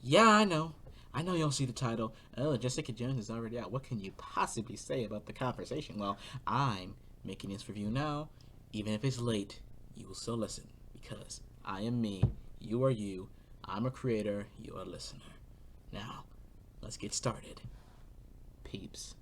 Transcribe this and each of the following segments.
Yeah, I know. I know you don't see the title. Oh, Jessica Jones is already out. What can you possibly say about the conversation? Well, I'm making this review now. Even if it's late, you will still listen because I am me, you are you, I'm a creator, you are a listener. Now, let's get started. Peeps.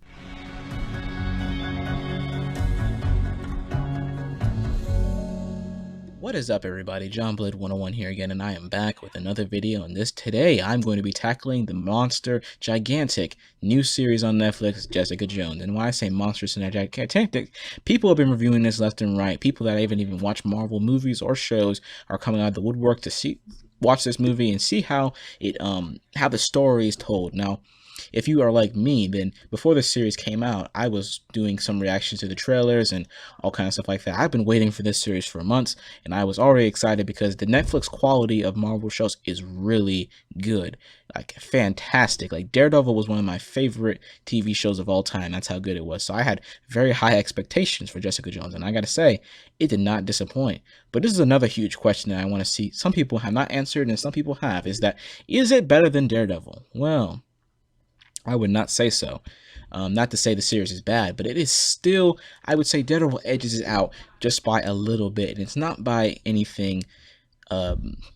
What is up, everybody? John Blood 101 here again, and I am back with another video. And today, I'm going to be tackling the monster, gigantic new series on Netflix, Jessica Jones. And why I say monsters and gigantic, people have been reviewing this left and right. People that haven't even watched Marvel movies or shows are coming out of the woodwork to watch this movie and see how the story is told. Now, if you are like me, then before the series came out, I was doing some reactions to the trailers and all kinds of stuff like that. I've been waiting for this series for months, and I was already excited because the Netflix quality of Marvel shows is really good, like fantastic. Like Daredevil was one of my favorite TV shows of all time. That's how good it was. So I had very high expectations for Jessica Jones, and I gotta say, it did not disappoint. But this is another huge question that I want to see. Some people have not answered, and some people have. Is it better than Daredevil? Well, I would not say so. Not to say the series is bad, but it is still, I would say Daredevil edges it out just by a little bit. And it's not by anything,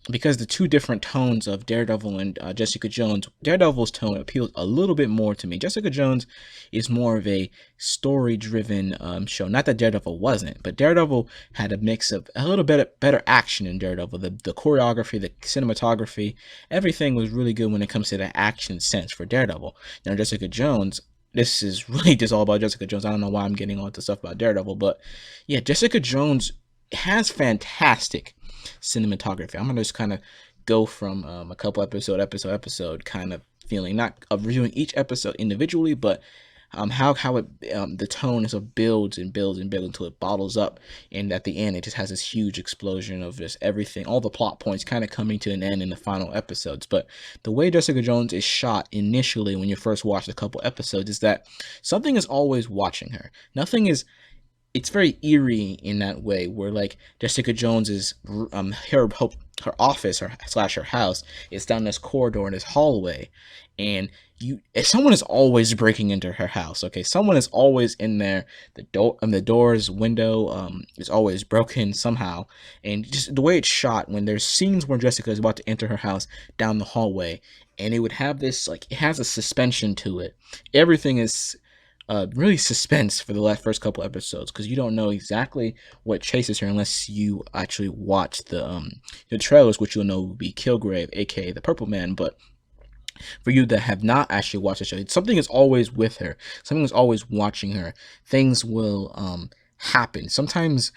because the two different tones of Daredevil and Jessica Jones, Daredevil's tone appeals a little bit more to me. Jessica Jones is more of a story-driven show. Not that Daredevil wasn't, but Daredevil had a mix of a little bit better action in Daredevil. The choreography, the cinematography, everything was really good when it comes to the action sense for Daredevil. Now, Jessica Jones, this is really just all about Jessica Jones. I don't know why I'm getting all this stuff about Daredevil, but yeah, Jessica Jones has fantastic cinematography. I'm gonna just kind of go from a couple episode kind of feeling, not of reviewing each episode individually, but how it the tone is of builds and builds and builds until it bottles up, and at the end it just has this huge explosion of just everything, all the plot points kind of coming to an end in the final episodes. But the way Jessica Jones is shot initially when you first watch a couple episodes is that something is always watching her. Nothing is It's very eerie in that way, where like Jessica Jones is her office or slash her house is down this corridor in this hallway, and someone is always breaking into her house. Okay, someone is always in there. The door's window is always broken somehow, and just the way it's shot when there's scenes where Jessica is about to enter her house down the hallway, and it would have this, like, it has a suspension to it. Everything is really suspense for the first couple episodes, because you don't know exactly what chases her unless you actually watch the trailers, which you'll know will be Kilgrave, aka the Purple Man. But for you that have not actually watched the show, something is always with her. Something is always watching her. Things will happen. Sometimes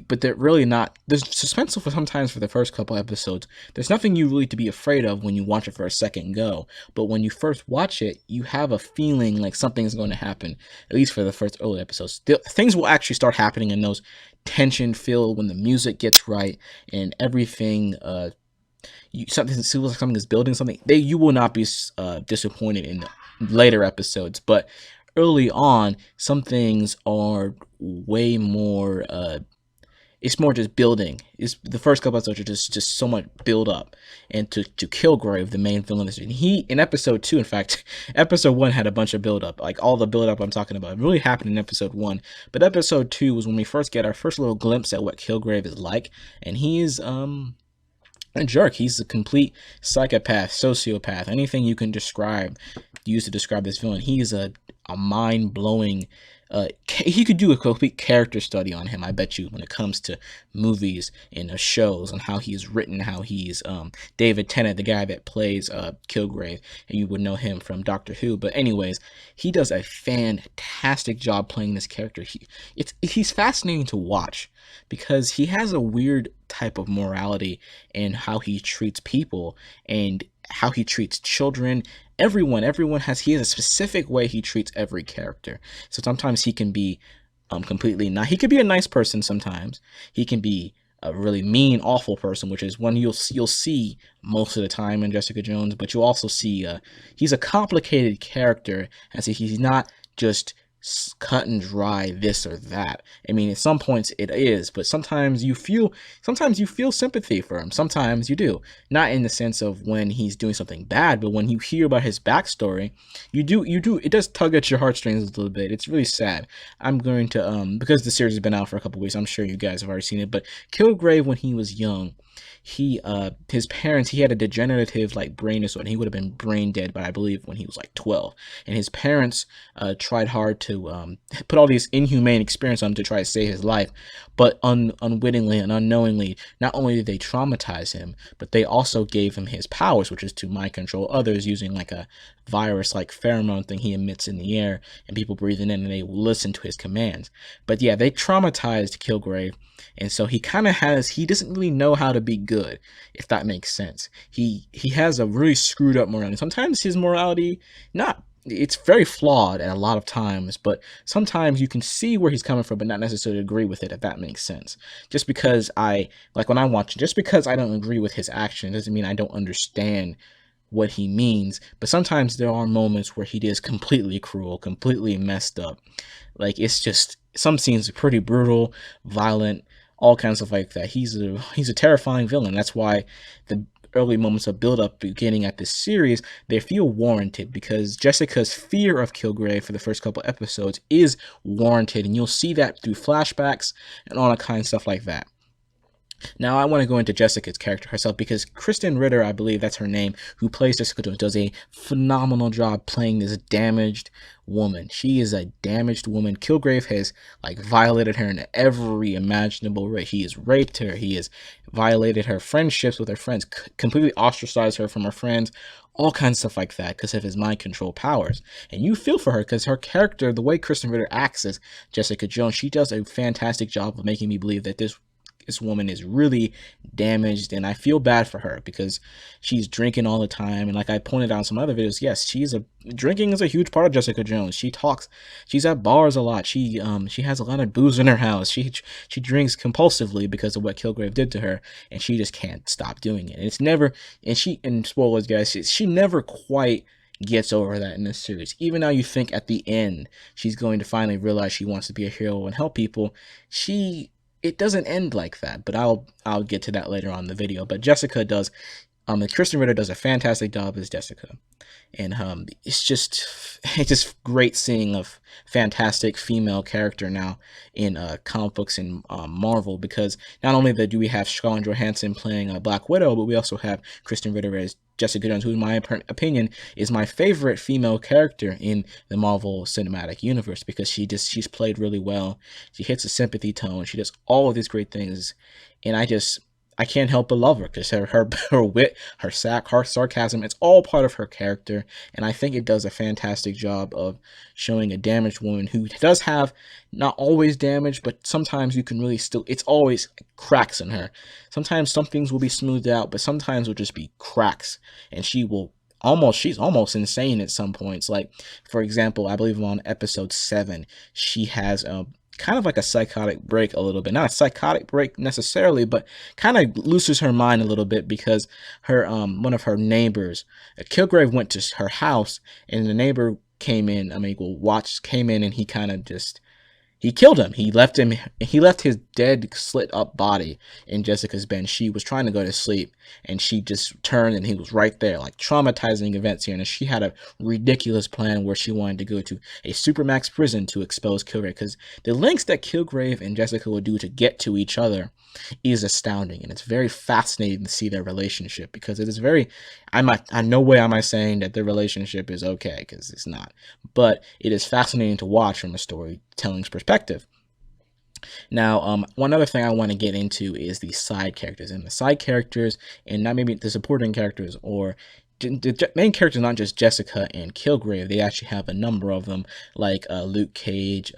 but they're really not. There's suspenseful for sometimes for the first couple episodes. There's nothing you really to be afraid of when you watch it for a second go. But when you first watch it, you have a feeling like something's going to happen. At least for the first early episodes, things will actually start happening in those tension filled when the music gets right and everything. Something feels like something is building something. You will not be disappointed in the later episodes, but early on, some things are way more. It's more just building. It's the first couple episodes are just so much build up, and to Kilgrave, the main villain, he in episode 2. In fact, episode 1 had a bunch of build up. Like all the build up I'm talking about really happened in episode 1, but episode 2 was when we first get our first little glimpse at what Kilgrave is like, and he is a jerk. He's a complete psychopath, sociopath. Anything you can use to describe this villain. He's a mind blowing. He could do a complete character study on him, I bet you, when it comes to movies and shows, on how he's written, how he's David Tennant, the guy that plays Kilgrave, and you would know him from Doctor Who. But anyways, he does a fantastic job playing this character. He's fascinating to watch because he has a weird type of morality in how he treats people and how he treats children. Everyone he has a specific way he treats every character. So sometimes he can be completely not. He could be a nice person sometimes. He can be a really mean, awful person, which is one you'll see most of the time in Jessica Jones. But you'll also see he's a complicated character, as he's not just cut and dry this or that. I mean, at some points it is, but sometimes you feel sympathy for him. Sometimes you do. Not in the sense of when he's doing something bad, but when you hear about his backstory, you do it does tug at your heartstrings a little bit. It's really sad. I'm going to because the series has been out for a couple weeks, I'm sure you guys have already seen it, but Kilgrave, when he was young, his parents, he had a degenerative like brain disorder. He would have been brain dead by, I believe, when he was like 12. And his parents tried hard to put all these inhumane experiments on him to try to save his life, but unwittingly and unknowingly, not only did they traumatize him, but they also gave him his powers, which is to mind control others using like a virus like pheromone thing he emits in the air, and people breathing in and they listen to his commands. But yeah, they traumatized Kilgrave, and so he doesn't really know how to be good, if that makes sense. He has a really screwed up morality. Sometimes his morality, not it's very flawed at a lot of times, but sometimes you can see where he's coming from, but not necessarily agree with it, if that makes sense. Just because when I watch it, just because I don't agree with his action doesn't mean I don't understand what he means. But sometimes there are moments where he is completely cruel, completely messed up. Like, it's just, some scenes are pretty brutal, violent, all kinds of like that. He's a terrifying villain. That's why the early moments of build up beginning at this series, they feel warranted, because Jessica's fear of Kilgrave for the first couple episodes is warranted, and you'll see that through flashbacks and all that kind of stuff like that. Now, I want to go into Jessica's character herself, because Krysten Ritter, I believe that's her name, who plays Jessica Jones, does a phenomenal job playing this damaged woman. She is a damaged woman. Kilgrave has like violated her in every imaginable way. He has raped her. He has violated her friendships with her friends, completely ostracized her from her friends, all kinds of stuff like that because of his mind control powers. And you feel for her because her character, the way Krysten Ritter acts as Jessica Jones, she does a fantastic job of making me believe that this woman is really damaged, and I feel bad for her because she's drinking all the time. And like I pointed out in some other videos, yes, drinking is a huge part of Jessica Jones. She's at bars a lot. She has a lot of booze in her house. She drinks compulsively because of what Kilgrave did to her, and she just can't stop doing it. And it's never, and spoilers guys, she never quite gets over that in this series. Even though you think at the end she's going to finally realize she wants to be a hero and help people, it doesn't end like that, but I'll get to that later on in the video. But Jessica does, Krysten Ritter does a fantastic job as Jessica, and it's just great seeing a fantastic female character now in comic books and Marvel, because not only do we have Scarlett Johansson playing Black Widow, but we also have Krysten Ritter as Jessica Jones, who in my opinion is my favorite female character in the Marvel Cinematic Universe, because she's played really well. She hits a sympathy tone. She does all of these great things, and I can't help but love her because her wit, her sarcasm, it's all part of her character, and I think it does a fantastic job of showing a damaged woman who does have, not always damage, but sometimes you can really it's always cracks in her. Sometimes some things will be smoothed out, but sometimes will just be cracks, and she's almost insane at some points. Like, for example, I believe on episode 7, she has kind of like a psychotic break a little bit. Not a psychotic break necessarily, but kind of loses her mind a little bit because her one of her neighbors, Kilgrave, went to her house, and the neighbor came in, came in, and he kind of just, he killed him. He left his dead, slit up body in Jessica's bed. She was trying to go to sleep, and she just turned, and he was right there. Like, traumatizing events here. And she had a ridiculous plan where she wanted to go to a supermax prison to expose Kilgrave, because the lengths that Kilgrave and Jessica would do to get to each other is astounding, and it's very fascinating to see their relationship, because it is very, no way am I saying that their relationship is okay, because it's not, but it is fascinating to watch from a storytelling's perspective. Now, one other thing I want to get into is the side characters, and not maybe the supporting characters, or the main characters, not just Jessica and Kilgrave. They actually have a number of them, like Luke Cage,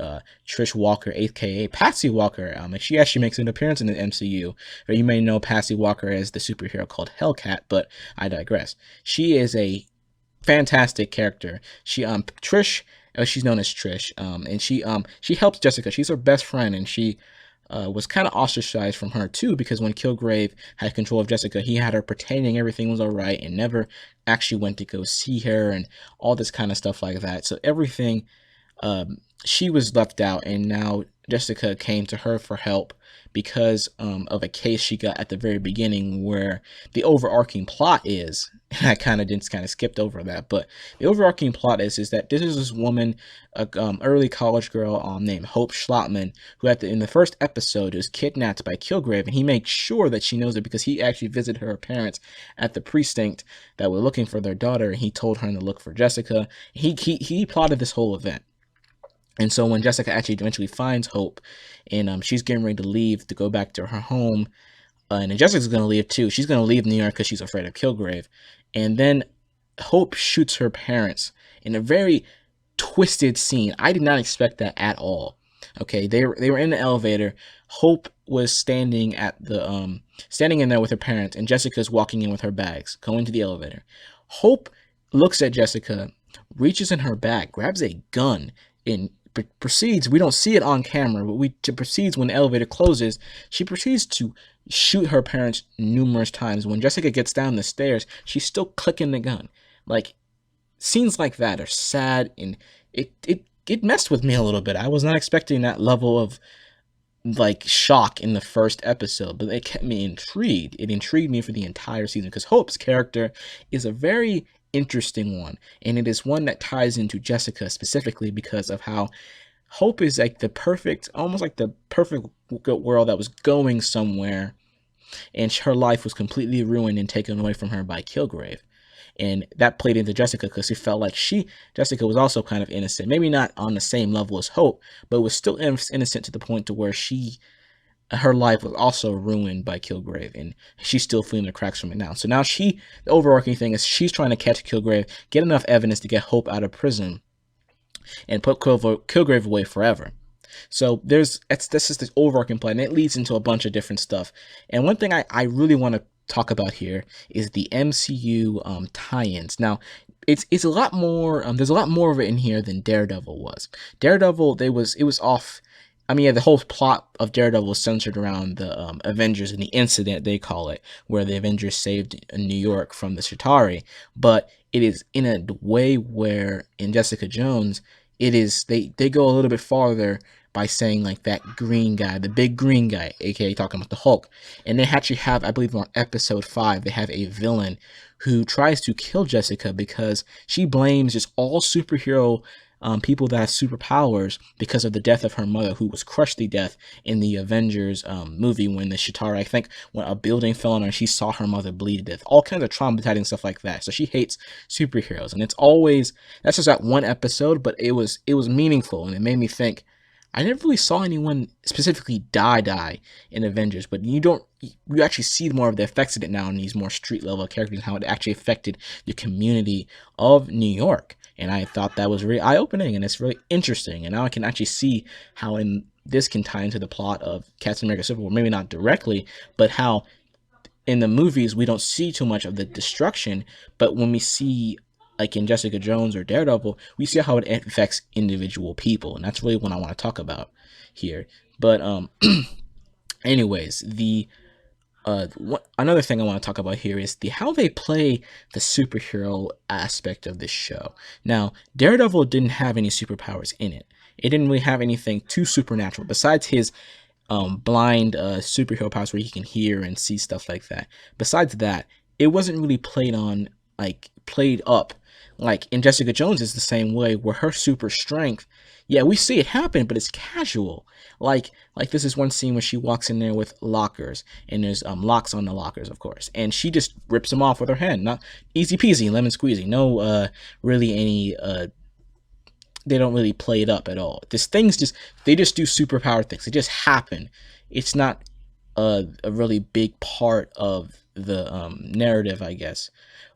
Trish Walker, aka Patsy Walker. And she actually makes an appearance in the MCU. Or you may know Patsy Walker as the superhero called Hellcat, but I digress. She is a fantastic character. Trish, she's known as Trish, and she helps Jessica. She's her best friend, and she was kind of ostracized from her too, because when Kilgrave had control of Jessica, he had her pretending everything was alright and never actually went to go see her and all this kind of stuff like that. So everything she was left out, and now Jessica came to her for help because of a case she got at the very beginning, where the overarching plot is, and I kind of skipped over that, but the overarching plot is that this is this woman, a early college girl named Hope Schlottman, who in the first episode is kidnapped by Kilgrave, and he makes sure that she knows it because he actually visited her parents at the precinct that were looking for their daughter, and he told her to look for Jessica. He plotted this whole event. And so when Jessica actually eventually finds Hope, and she's getting ready to leave to go back to her home, and then Jessica's going to leave too. She's going to leave New York because she's afraid of Kilgrave. And then Hope shoots her parents in a very twisted scene. I did not expect that at all. Okay, they were in the elevator. Hope was standing in there with her parents, and Jessica's walking in with her bags, going to the elevator. Hope looks at Jessica, reaches in her bag, grabs a gun, and proceeds, we don't see it on camera, but proceeds when the elevator closes, she proceeds to shoot her parents numerous times. When Jessica gets down the stairs, she's still clicking the gun. Like, scenes like that are sad, and it messed with me a little bit. I was not expecting that level of like shock in the first episode, but it kept me intrigued. It intrigued me for the entire season because Hope's character is a very interesting one, and it is one that ties into Jessica specifically because of how Hope is like almost like the perfect world that was going somewhere, and her life was completely ruined and taken away from her by Kilgrave. And that played into Jessica because she felt like Jessica was also kind of innocent, maybe not on the same level as Hope, but was still innocent to the point to where her life was also ruined by Kilgrave, and she's still feeling the cracks from it now. So now the overarching thing is she's trying to catch Kilgrave, get enough evidence to get Hope out of prison, and put Kilgrave away forever. So this is the overarching plan, and it leads into a bunch of different stuff. And one thing I really want to talk about here is the MCU tie-ins. Now, it's a lot more. There's a lot more of it in here than Daredevil was. Daredevil, it was off. I mean, yeah, the whole plot of Daredevil was centered around the Avengers and the incident, they call it, where the Avengers saved New York from the Chitauri. But it is in a way where in Jessica Jones, it is they go a little bit farther by saying like that green guy, the big green guy, aka talking about the Hulk. And they actually have, I believe on episode 5, they have a villain who tries to kill Jessica because she blames just all superhero people that have superpowers because of the death of her mother, who was crushed to death in the Avengers movie when the Chitauri, I think, when a building fell on her, she saw her mother bleed to death. All kinds of traumatizing stuff like that. So she hates superheroes, and that's just that one episode, but it was meaningful, and it made me think. I never really saw anyone specifically die in Avengers, but you actually see more of the effects of it now in these more street level characters and how it actually affected the community of New York. And I thought that was really eye-opening, and it's really interesting. And now I can actually see how this can tie into the plot of Captain America Civil War, maybe not directly, but how in the movies we don't see too much of the destruction, but when we see like in Jessica Jones or Daredevil, we see how it affects individual people, and that's really what I want to talk about here. But anyways, another thing I want to talk about here is how they play the superhero aspect of this show. Now, Daredevil didn't have any superpowers in it. It didn't really have anything too supernatural besides his blind superhero powers where he can hear and see stuff like that. Besides that, it wasn't really played up. Like in Jessica Jones is the same way, where her super strength, yeah, we see it happen, but it's casual. Like this is one scene where she walks in there with lockers, and there's locks on the lockers, of course, and she just rips them off with her hand. Not easy peasy, lemon squeezy. No, really any. They don't really play it up at all. They just do superpower things. They just happen. It's not a really big part of the narrative, I guess.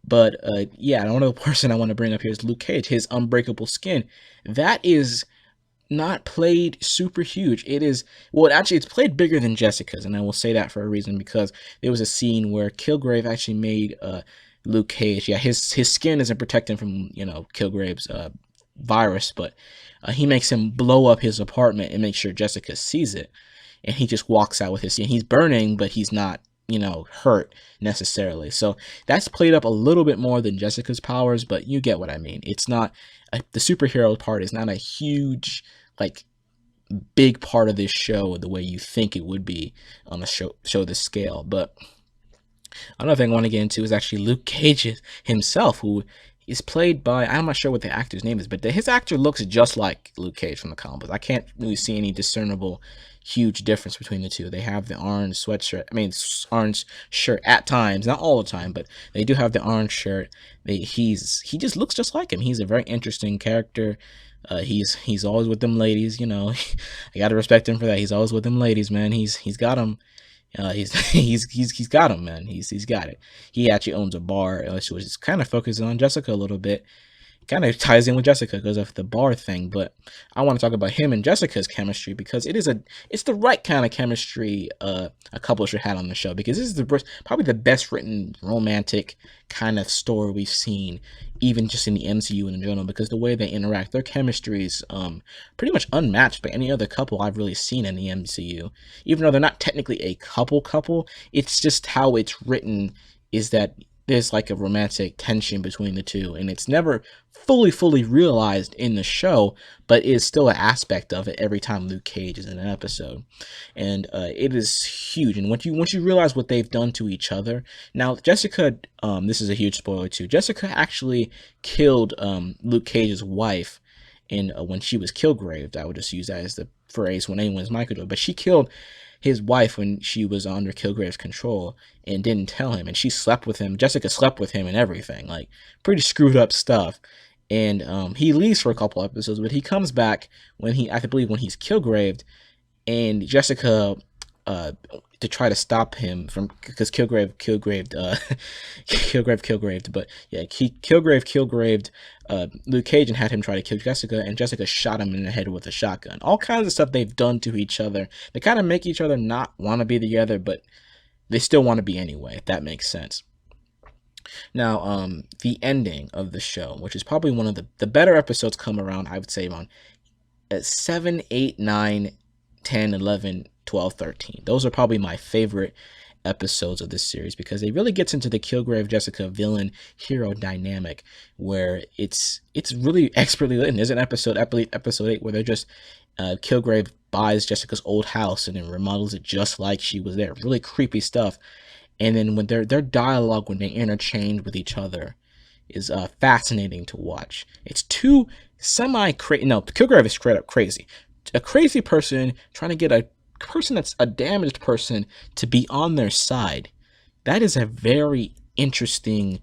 But yeah, another person I want to bring up here is Luke Cage. His unbreakable skin, that is not played super huge. It's played bigger than Jessica's, and I will say that for a reason, because there was a scene where Kilgrave actually made Luke Cage. Yeah, his skin isn't protecting from Kilgrave's virus, but he makes him blow up his apartment and make sure Jessica sees it, and he just walks out with his skin. He's burning, but he's not hurt necessarily. So that's played up a little bit more than Jessica's powers, but you get what I mean. It's not the superhero part is not a huge, like, big part of this show the way you think it would be on a show this scale. But another thing I want to get into is actually Luke Cage himself, who is played by, I'm not sure what the actor's name is, but his actor looks just like Luke Cage from the comics. I can't really see any discernible huge difference between the two. They have the orange sweatshirt, orange shirt at times, not all the time, but they do have the orange shirt. He just looks just like him. He's a very interesting character. He's always with them ladies, I gotta respect him for that. He's always with them ladies, man. He's got them. He's got him, man. He's got it. He actually owns a bar, which was kind of focused on Jessica a little bit. Kind of ties in with Jessica because of the bar thing, but I want to talk about him and Jessica's chemistry because it's the right kind of chemistry a couple should have on the show, because this is probably the best written romantic kind of story we've seen, even just in the MCU in general, because the way they interact, their chemistry is pretty much unmatched by any other couple I've really seen in the MCU. Even though they're not technically a couple, it's just how it's written is that there's like a romantic tension between the two, and it's never fully realized in the show, but is still an aspect of it every time Luke Cage is in an episode. And it is huge. And once you realize what they've done to each other, now Jessica, this is a huge spoiler too, Jessica actually killed Luke Cage's wife in when she was Kilgraved. I would just use that as the phrase when anyone's Michael, but she killed his wife when she was under Kilgrave's control and didn't tell him, and she slept with him. Jessica slept with him and everything, like pretty screwed up stuff. And he leaves for a couple episodes, but he comes back when I believe when he's Kilgraved, and Jessica to try to stop him from, because Kilgrave Kilgraved, but yeah, Kilgraved Luke Cage and had him try to kill Jessica, and Jessica shot him in the head with a shotgun. All kinds of stuff they've done to each other. They kind of make each other not want to be together, but they still want to be anyway, if that makes sense. Now, the ending of the show, which is probably one of the better episodes, come around, I would say, around 7, 8, 9, 10, 11, 12, 13. Those are probably my favorite episodes of this series, because it really gets into the Kilgrave Jessica villain hero dynamic, where it's really expertly written. There's an episode 8 where they're just Kilgrave buys Jessica's old house and then remodels it just like she was there. Really creepy stuff. And then when their dialogue, when they interchange with each other, is fascinating to watch. It's two semi-crazy. No, Kilgrave is straight up crazy. A crazy person trying to get a person that's a damaged person to be on their side. That is a very interesting,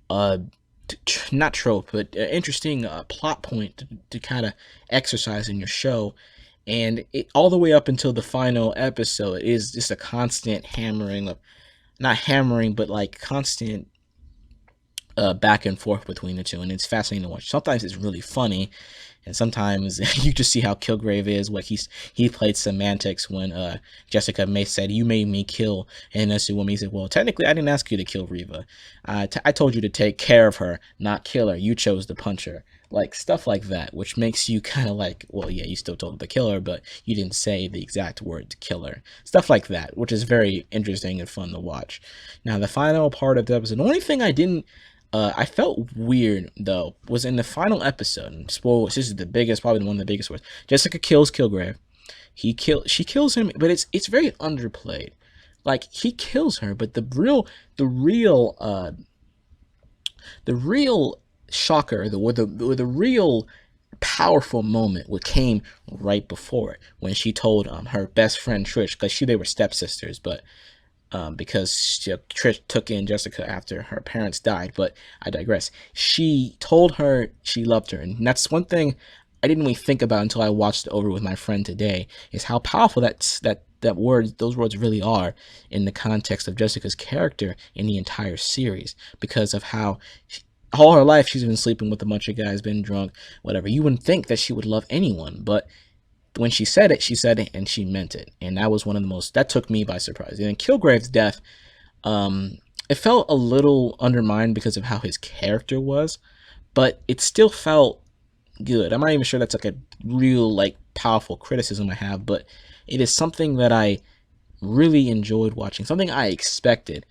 not trope, but interesting plot point to kind of exercise in your show. And it, all the way up until the final episode, is just a constant hammering of, not hammering, but like constant back and forth between the two, and it's fascinating to watch. Sometimes it's really funny, and sometimes you just see how Kilgrave is. What he played semantics when Jessica May said, "You made me kill," and that's the woman. He said, "Well, technically, I didn't ask you to kill Reva. I told you to take care of her, not kill her. You chose to punch her." Like stuff like that, which makes you kind of like, well, yeah, you still told her to kill her, but you didn't say the exact word to kill her. Stuff like that, which is very interesting and fun to watch. Now, the final part of the episode, the only thing I felt weird though was in the final episode. And spoilers, this is the biggest, probably one of the biggest ones. Jessica kills Kilgrave. She kills him, but it's very underplayed. Like, he kills her, but the real shocker, the real powerful moment, what came right before it, when she told her best friend Trish, because they were stepsisters, but because Trish took in Jessica after her parents died. But I digress. She told her she loved her, and that's one thing I didn't really think about until I watched it over with my friend today, is how powerful those words really are in the context of Jessica's character in the entire series, because of how all her life she's been sleeping with a bunch of guys, been drunk, whatever. You wouldn't think that she would love anyone, but when she said it and she meant it. And that was one of the most, that took me by surprise. And in Kilgrave's death, it felt a little undermined because of how his character was, but it still felt good. I'm not even sure that's like a real, like, powerful criticism I have, but it is something that I really enjoyed watching, something I expected,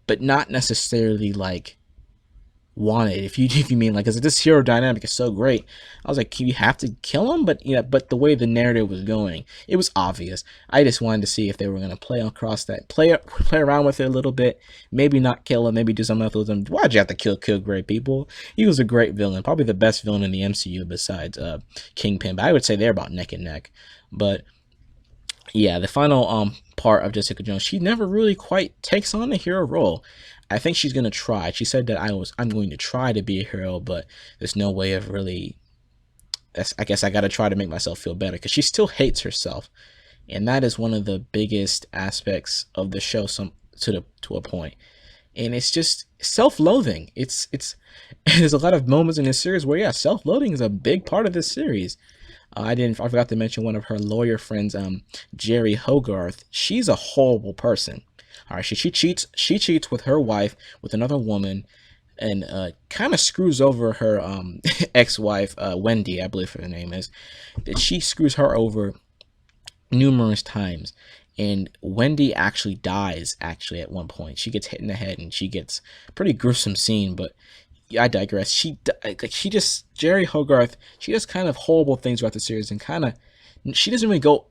but not necessarily like wanted. If you mean like, because this hero dynamic is so great, I was like, you have to kill him, but but the way the narrative was going, it was obvious. I just wanted to see if they were gonna play across that, play around with it a little bit, maybe not kill him, maybe do something else with him. Why'd you have to kill great people? He was a great villain, probably the best villain in the MCU besides Kingpin, but I would say they're about neck and neck. But yeah, the final part of Jessica Jones, she never really quite takes on a hero role. I think she's gonna try. She said that I'm going to try to be a hero, but there's no way of really. I guess I gotta try to make myself feel better, because she still hates herself, and that is one of the biggest aspects of the show. To a point, and it's just self-loathing. It's there's a lot of moments in this series where, yeah, self-loathing is a big part of this series. I forgot to mention one of her lawyer friends, Jerry Hogarth. She's a horrible person. All right, she cheats with her wife with another woman, and kind of screws over her ex-wife, Wendy, I believe her name is. That she screws her over numerous times, and Wendy actually dies. Actually, at one point, she gets hit in the head, and she gets a pretty gruesome scene, but. I digress. Jerry Hogarth, she does kind of horrible things throughout the series, and she doesn't really go,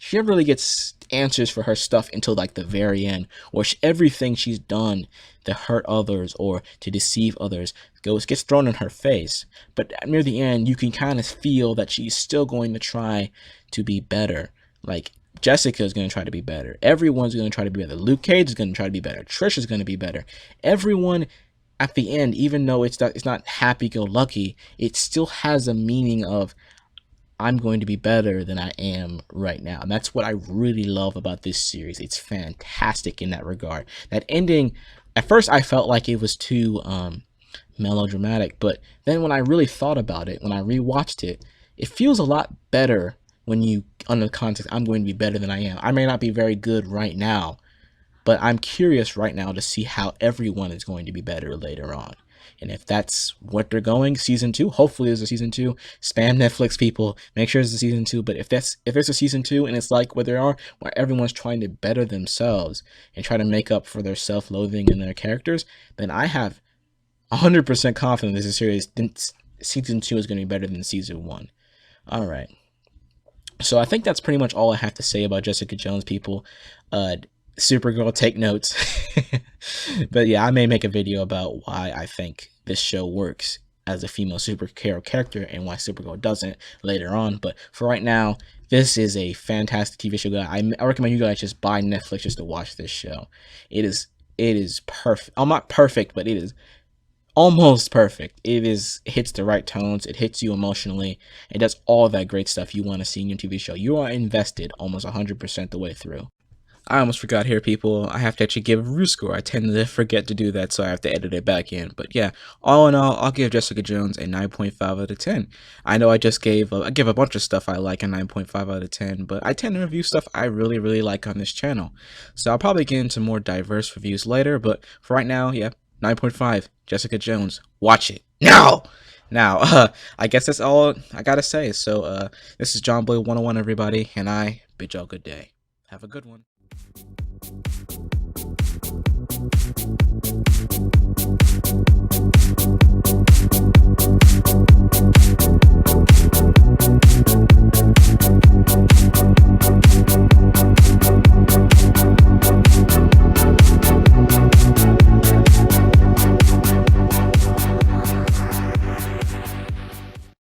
she never really gets answers for her stuff until like the very end, or everything she's done to hurt others or to deceive others gets thrown in her face. But near the end, you can kind of feel that she's still going to try to be better. Like, Jessica is going to try to be better. Everyone's going to try to be better. Luke Cage is going to try to be better. Trish is going to be better. Everyone at the end, even though it's not happy-go-lucky, it still has a meaning of, I'm going to be better than I am right now. And that's what I really love about this series. It's fantastic in that regard. That ending, at first I felt like it was too melodramatic, but then when I really thought about it, when I rewatched it, it feels a lot better when you, under the context, I'm going to be better than I am. I may not be very good right now, but I'm curious right now to see how everyone is going to be better later on. And if that's what they're going, season 2, hopefully there's a season 2. Spam Netflix, people, make sure there's a season 2. But if there's a season 2 and it's like what they are, where everyone's trying to better themselves and try to make up for their self-loathing and their characters, then I have 100% confidence this series, season 2 is going to be better than season 1. All right. So I think that's pretty much all I have to say about Jessica Jones, people. Supergirl, take notes. But yeah, I may make a video about why I think this show works as a female superhero character and why Supergirl doesn't later on. But for right now, this is a fantastic TV show. I recommend you guys just buy Netflix just to watch this show. It is perfect. I'm not perfect, but it is almost perfect. It hits the right tones. It hits you emotionally. It does all that great stuff you want to see in your TV show. You are invested almost 100% the way through. I almost forgot here, people. I have to actually give a review score. I tend to forget to do that, so I have to edit it back in. But yeah, all in all, I'll give Jessica Jones a 9.5 out of 10. I know I just gave I give a bunch of stuff I like a 9.5 out of 10, but I tend to review stuff I really, really like on this channel. So I'll probably get into more diverse reviews later, but for right now, yeah, 9.5, Jessica Jones. Watch it now! Now, I guess that's all I gotta say. So, this is John Blade 101, everybody, and I bid y'all good day. Have a good one.